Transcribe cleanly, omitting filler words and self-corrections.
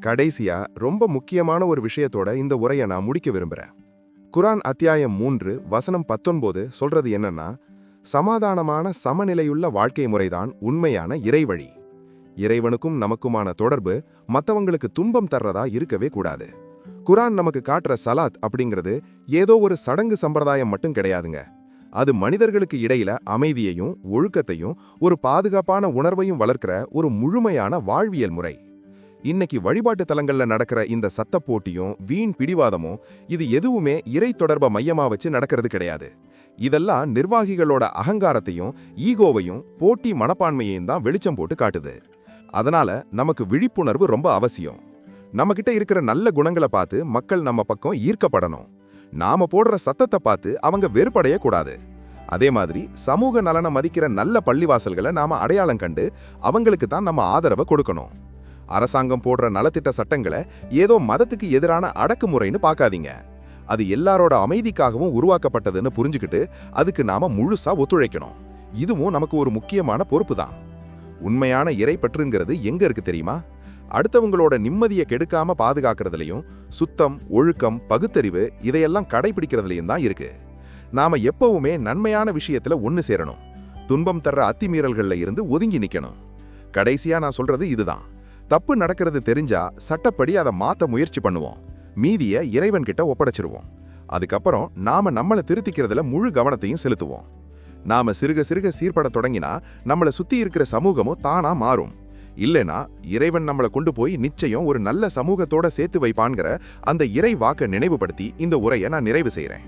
கடைசியா ரொம்ப முக்கியமான ஒரு விஷயத்தோட இந்த உரையை நான் முடிக்க விரும்புறேன். குரான் அத்தியாயம் 3 வசனம் 19 சொல்றது என்னன்னா, சமாதானமான சமநிலையுள்ள வாழ்க்கை முறைதான் உண்மையான இறைவழி. இறைவனுக்கும் நமக்குமான தொடர்பு மத்தவங்களுக்கு துன்பம் தர்றதா இருக்கவே கூடாது. குரான் நமக்கு காட்டுற சலாத் அப்படிங்கிறது ஏதோ ஒரு சடங்கு சம்பிரதாயம் மட்டும் கிடையாதுங்க. அது மனிதர்களுக்கு இடையில அமைதியையும் ஒழுக்கத்தையும் ஒரு பாதுகாப்பான உணர்வையும் வளர்க்கிற ஒரு முழுமையான வாழ்வியல் முறை. இன்னைக்கு வழிபாட்டு தலங்கள்ல நடக்கிற இந்த சத்த போட்டியும் வீண் பிடிவாதமும் இது எதுவுமே இறை தொடர்பை மையமா வச்சு நடக்கிறது கிடையாது. இதெல்லாம் நிர்வாகிகளோட அகங்காரத்தையும் ஈகோவையும் போட்டி மனப்பான்மையையும் தான் வெளிச்சம் போட்டு காட்டுது. அதனால நமக்கு விழிப்புணர்வு ரொம்ப அவசியம். நம்ம கிட்ட இருக்கிற நல்ல குணங்களை பார்த்து மக்கள் நம்ம பக்கம் ஈர்க்கப்படணும். நாம போடுற சத்தத்தை பார்த்து அவங்க வெறுப்படைய கூடாது. அதே மாதிரி சமூக நலனை மதிக்கிற நல்ல பள்ளிவாசல்களை நாம அடையாளம் கண்டு அவங்களுக்கு தான் நம்ம ஆதரவை கொடுக்கணும். அரசாங்கம் போடுற நலத்திட்ட சட்டங்களை ஏதோ மதத்துக்கு எதிரான அடக்குமுறைன்னு பார்க்காதீங்க. அது எல்லாரோட அமைதிக்காகவும் உருவாக்கப்பட்டதுன்னு புரிஞ்சுக்கிட்டு அதுக்கு நாம முழுசா ஒத்துழைக்கணும். இதுவும் நமக்கு ஒரு முக்கியமான பொறுப்பு தான். உண்மையான இறைப்பற்றுங்கிறது எங்க இருக்கு தெரியுமா? அடுத்தவங்களோட நிம்மதியை கெடுக்காம பாதுகாக்கிறதுலையும் சுத்தம், ஒழுக்கம், பகுத்தறிவு இதையெல்லாம் கடைபிடிக்கிறதுலையும் தான் இருக்கு. நாம எப்பவுமே நன்மையான விஷயத்துல ஒன்னு சேரணும். துன்பம் தர்ற அத்துமீறல்கள்ல இருந்து ஒதுங்கி நிக்கணும். கடைசியா நான் சொல்றது இதுதான். தப்பு நடக்கிறது தெரிஞ்சா சட்டப்படி அதை மாத்த முயற்சி பண்ணுவோம். மீதிய இறைவன் கிட்ட ஒப்படைச்சிருவோம். அதுக்கப்புறம் நாம நம்மளை திருத்திக்கிறதுல முழு கவனத்தையும் செலுத்துவோம். நாம சிறுக சிறுக சீர்பட தொடங்கினா நம்மளை சுத்தி இருக்கிற சமூகமும் தானா மாறும். இல்லைனா இறைவன் நம்மளை கொண்டு போய் நிச்சயம் ஒரு நல்ல சமூகத்தோட சேர்த்து வைப்பான்கிற அந்த இறை வாக்க நினைவுபடுத்தி இந்த உரையை நான் நிறைவு செய்யறேன்.